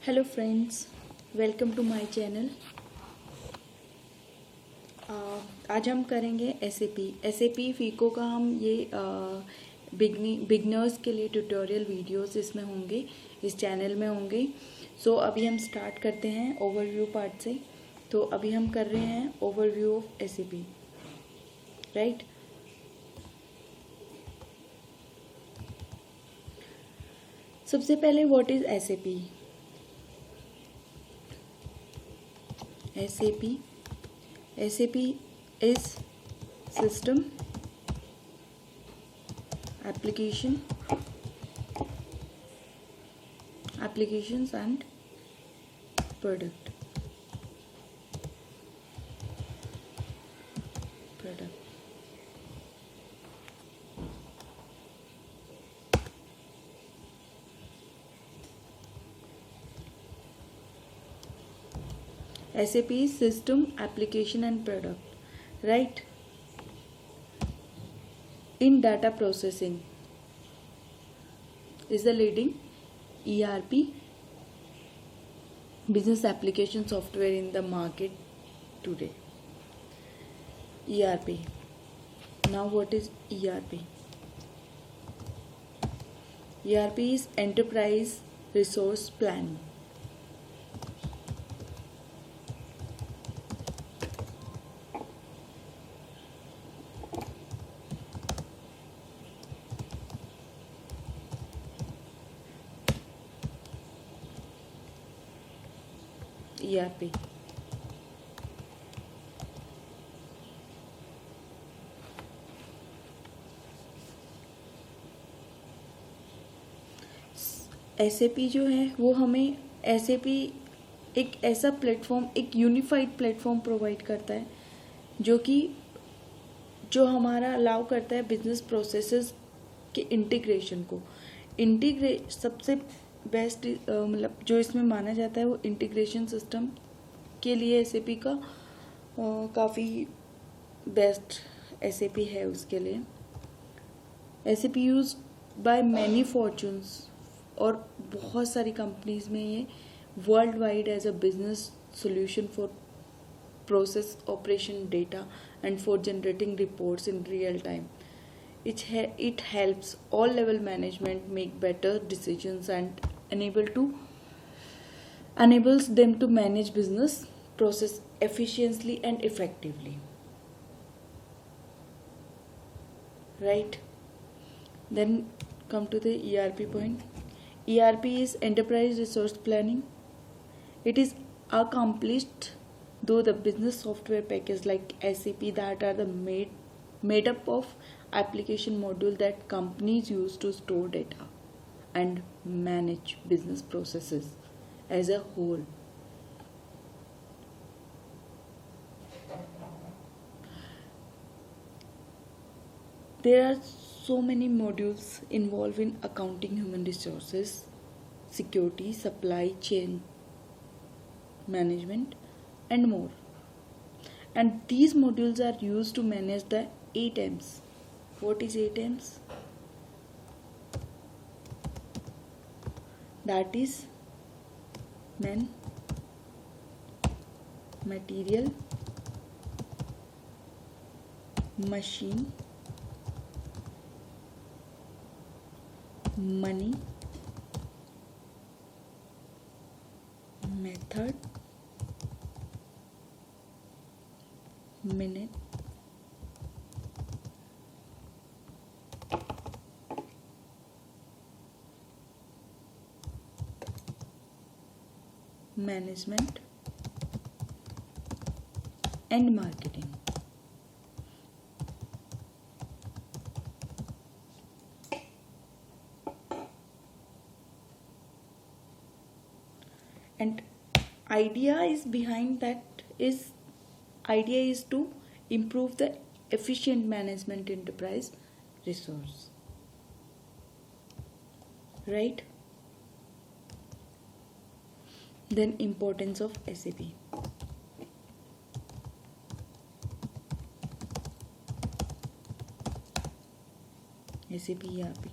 Hello friends, welcome to my channel. आज हम करेंगे एस ए पी फीको का। हम ये बिगनर्स के लिए ट्यूटोरियल वीडियोस इसमें होंगे, इस चैनल में होंगे। सो अभी हम स्टार्ट करते हैं ओवरव्यू पार्ट से। तो अभी हम कर रहे हैं overview of S A P, right. सबसे पहले what is S A P? SAP is system, applications and product. SAP is system, application and product, right? In data processing is the leading ERP business application software in the market today. ERP. Now what is ERP? ERP is enterprise resource planning. ERP. SAP जो है वो हमें SAP एक ऐसा platform, एक unified platform provide करता है जो हमारा अलाउ करता है बिजनेस प्रोसेसेस के इंटीग्रेशन को। सबसे बेस्ट मतलब जो इसमें माना जाता है वो इंटीग्रेशन सिस्टम के लिए SAP का काफ़ी बेस्ट SAP है उसके लिए। SAP use by many fortunes और बहुत सारी कंपनीज में ये world wide as a business solution for process operation data and for generating reports in real time. It helps all level management make better decisions and enables them to manage business process efficiently and effectively. Right? Then come to the ERP point. ERP is enterprise resource planning. It is accomplished though the business software package like SAP that are the made up of application module that companies use to store data and manage business processes as a whole. There are so many modules involved in accounting, human resources, security, supply chain management and more. And these modules are used to manage the 8 M's. What is 8 M's? That is men, material, machine, money, method, minute, management and marketing. And idea is to improve the efficient management enterprise resource, right? Then importance of SAP. SAP ERP.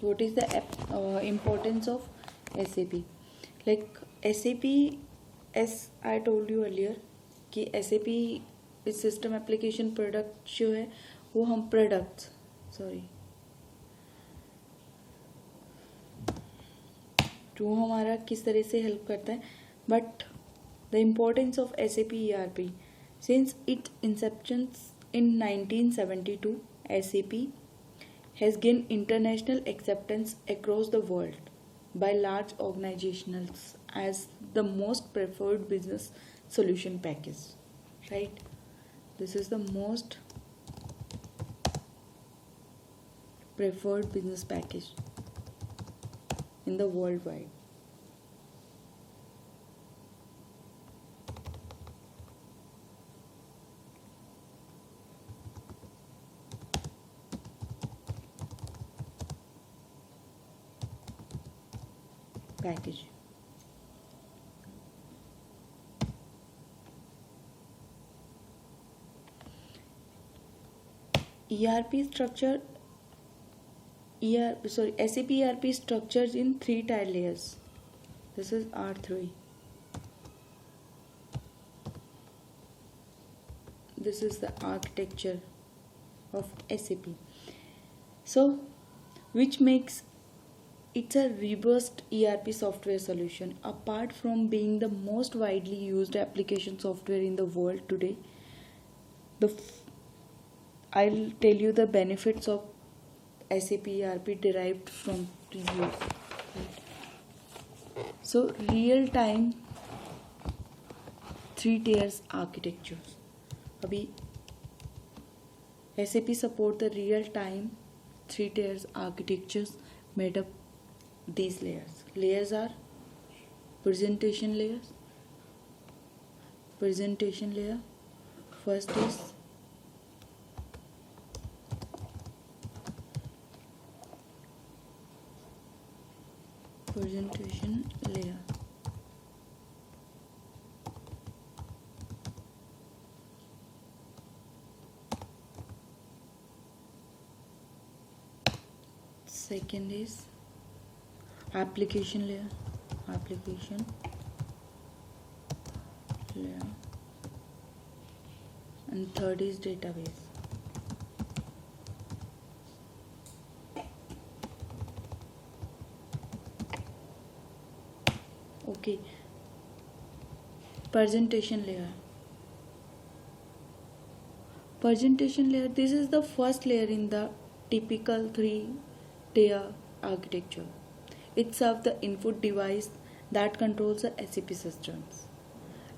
what is the importance of SAP? Like SAP, as I told you earlier कि SAP इस system application product जो है वो हम products जो हमारा किस तरह से हेल्प करता है. But the importance of SAP ERP, since its inception in 1972, SAP has gained international acceptance across the world by large organizations as the most preferred business solution package. Right? This is the most preferred business package in the worldwide. Package. SAP ERP structures in 3 tier layers. This is R3. This is the architecture of SAP. So, which makes it's a robust ERP software solution. Apart from being the most widely used application software in the world today, I'll tell you the benefits of SAP ERP derived from the use. So, real-time 3 tiers architectures. अभी SAP support the real-time 3 tiers architectures made up these layers. Layers are presentation layers. Presentation layer. First is presentation layer. Second is application layer. Application layer. And third is database. Okay. Presentation layer. Presentation layer, this is the first layer in the typical 3-tier architecture. It serves the input device that controls the SAP systems,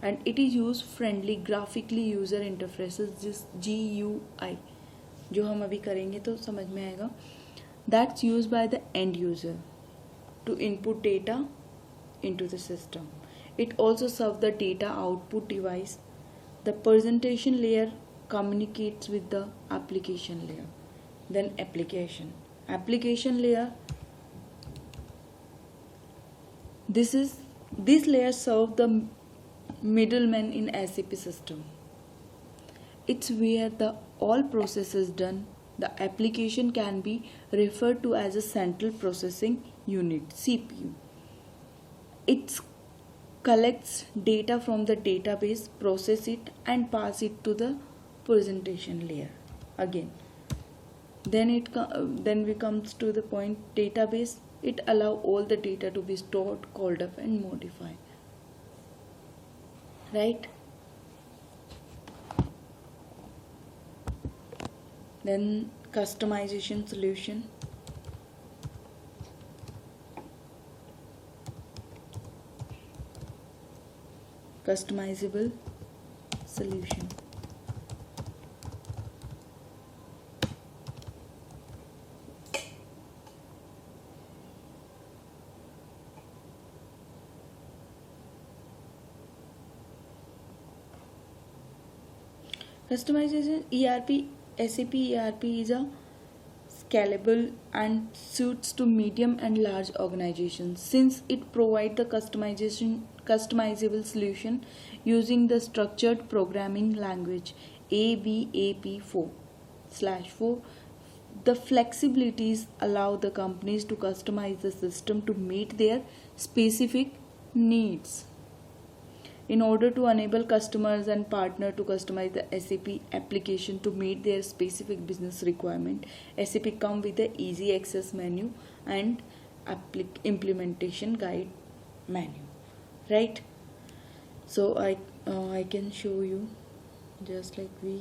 and it is user-friendly graphically user interfaces, जिस GUI जो हम अभी करेंगे तो समझ में आएगा, that's used by the end user to input data into the system. It also serves the data output device. The presentation layer communicates with the application layer. Then application layer, this layer serves the middleman in SAP system. It's where the all processes done. The application can be referred to as a central processing unit, CPU. It collects data from the database, process it and pass it to the presentation layer again. Then we comes to the point database. It allows all the data to be stored, called up and modified. Right? Then customization solution. Customizable solution. Customization SAP ERP is a scalable and suits to medium and large organizations, since it provides the customizable solution using the structured programming language ABAP 4/4. The flexibilities allow the companies to customize the system to meet their specific needs. In order to enable customers and partner to customize the SAP application to meet their specific business requirement, SAP come with the easy access menu and implementation guide menu, right? So I can show you just like we.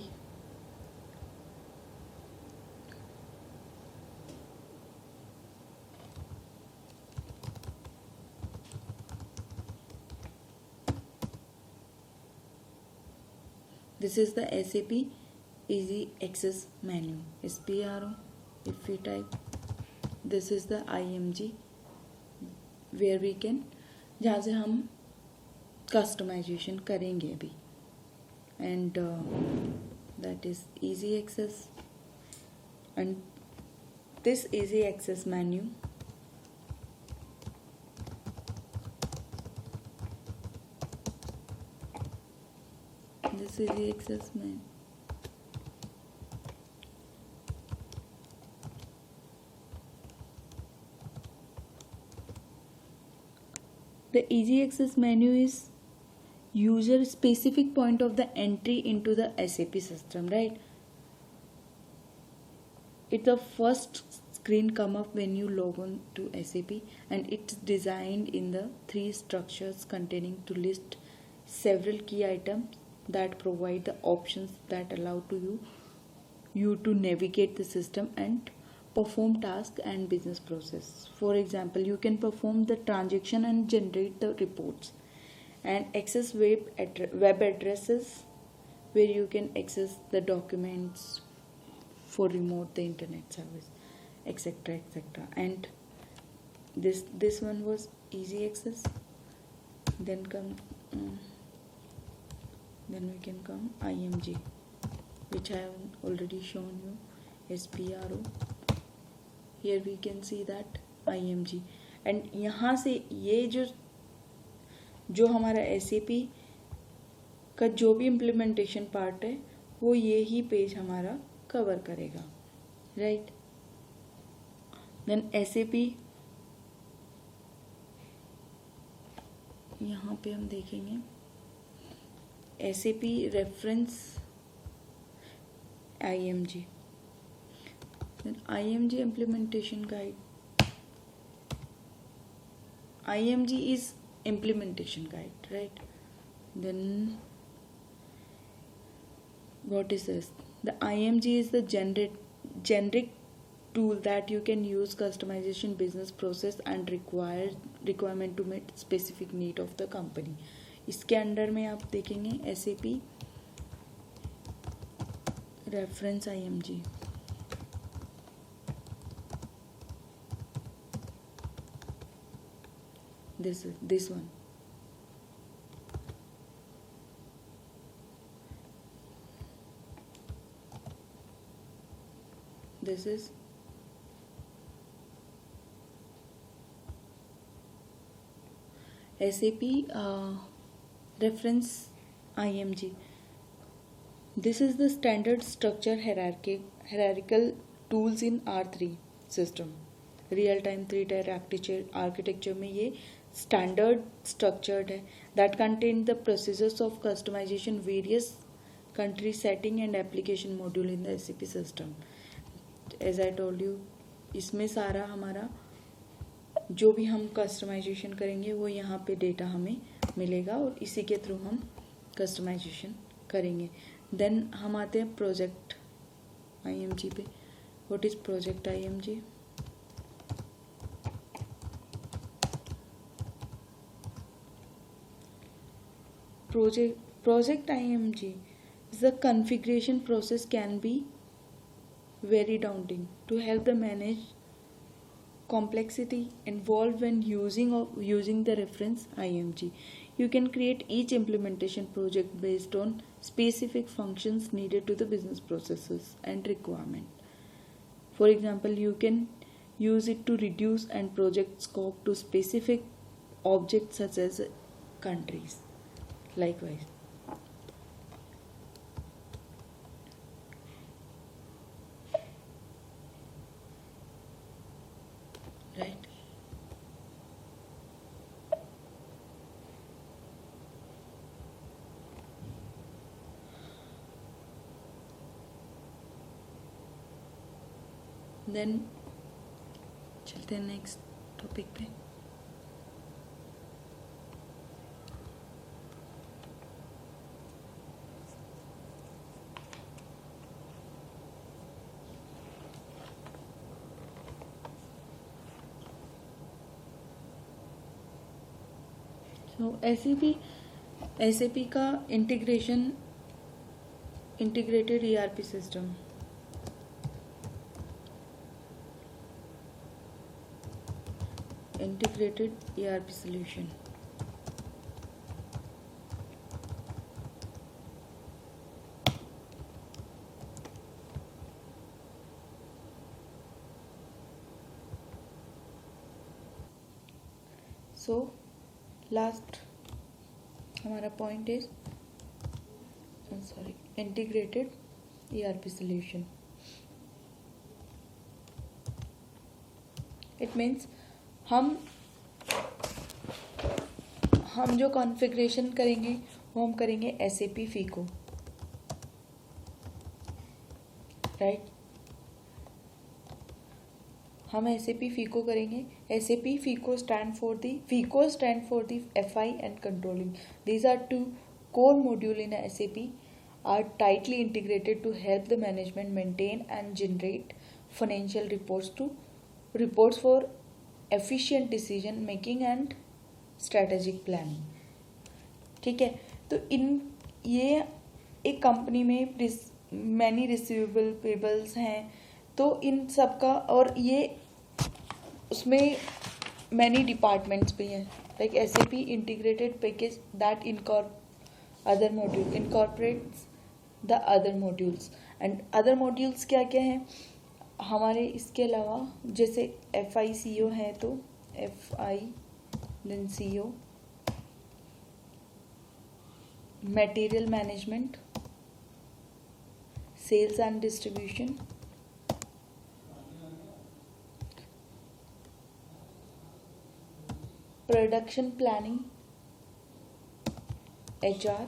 This is the SAP Easy Access menu, SPRO. If we type, this is the IMG where we can, जहाँ से हम customization करेंगे अभी, and that is Easy Access. And this Easy Access menu Easy Access menu. The Easy Access menu is user specific point of the entry into the SAP system, right? It's the first screen come up when you log on to SAP, and it's designed in the three structures containing to list several key items that provide the options that allow you to navigate the system and perform tasks and business process. For example, you can perform the transaction and generate the reports, and access web addresses where you can access the documents for remote the internet service, etc, etc. And this one was Easy Access. Then we can come IMG, which I have already shown you, SPRO. Here we can see that IMG, and यहाँ से ये जो हमारा SAP का जो भी implementation part है वो ये ही पेज हमारा कवर करेगा, राइट? देन SAP, यहाँ पे हम देखेंगे SAP reference IMG, then IMG implementation guide. IMG is implementation guide, right? Then what is this? The IMG is the generic tool that you can use customization business process and requirement to meet specific need of the company. इसके under में आप देखेंगे SAP reference IMG. This one. This is SAP reference IMG. This is the standard structure hierarchical tools in R3 system. Real time 3-tier architecture में ये standard structured है that contain the processes of customization various country setting and application module in the SAP system. As I told you, इसमें सारा हमारा जो भी हम customization करेंगे वो यहाँ पे डेटा हमें मिलेगा और इसी के थ्रू हम कस्टमाइजेशन करेंगे. देन हम आते हैं प्रोजेक्ट IMG पे. What is project IMG? Project IMG is the configuration process can be very daunting. To help the manage complexity involved when using the reference IMG, you can create each implementation project based on specific functions needed to the business processes and requirement. For example, you can use it to reduce and project scope to specific objects such as countries. Likewise, then चलते हैं next topic पे। तो SAP का integrated ERP system, integrated ERP solution. So last हमारा point is integrated ERP solution. It means हम जो configuration करेंगे वो हम करेंगे SAP FICO, राइट। हम SAP FICO करेंगे। SAP FICO stand for the FI and controlling. These are two core module in SAP are tightly integrated to help the management maintain and generate financial reports for efficient decision making and strategic planning। ठीक है, तो ये एक company में many receivable pebbles हैं, तो इन सब का, और ये उसमें मैनी डिपार्टमेंट्स भी हैं, like SAP integrated package that incorporates the other modules. And other modules क्या क्या हैं हमारे इसके अलावा, जैसे FI CO है तो FI then CO, material management, sales and distribution, production planning, HR,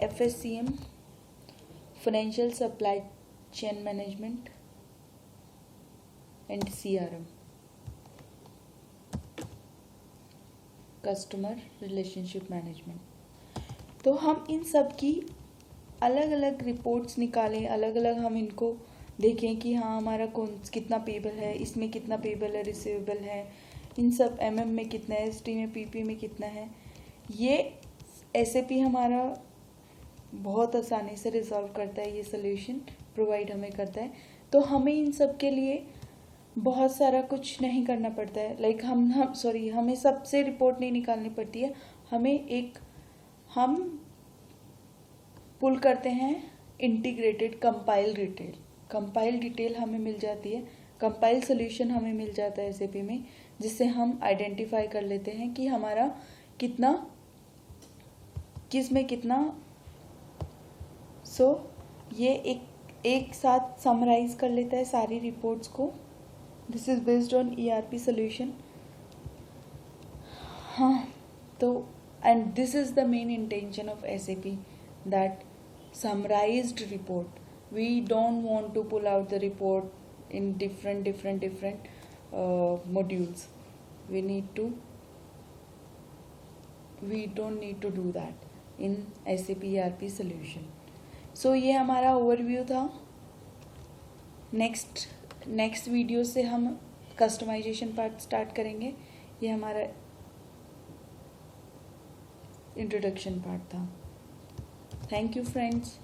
FSCM, financial supply chain management and CRM, customer relationship management. तो हम इन सब की अलग अलग रिपोर्ट्स निकालें, अलग अलग हम इनको देखें कि हाँ हमारा कितना पेबल है, इसमें कितना पेबल है, रिसीवेबल है, इन सब MM में कितना है, ST में, PP में कितना है। ये SAP हमारा बहुत आसानी से रिजॉल्व करता है, ये सोल्यूशन प्रोवाइड हमें करता है। तो हमें इन सब के लिए बहुत सारा कुछ नहीं करना पड़ता है, लाइक हमें सबसे रिपोर्ट नहीं निकालनी पड़ती है। हम पुल करते हैं इंटीग्रेटेड कंपाइल डिटेल हमें मिल जाती है, कंपाइल सोल्यूशन हमें मिल जाता है SAP में, जिससे हम आइडेंटिफाई कर लेते हैं कि हमारा कितना किस में कितना। ये एक साथ समराइज कर लेता है सारी रिपोर्ट्स को। This is based on ERP solution. हाँ, तो and this is the main intention of SAP, that summarized report. We don't want to pull out the report in different modules. We don't need to do that in SAP ERP solution. So ये हमारा overview था। Next video से हम customization part start करेंगे। ये हमारा introduction part था। Thank you friends.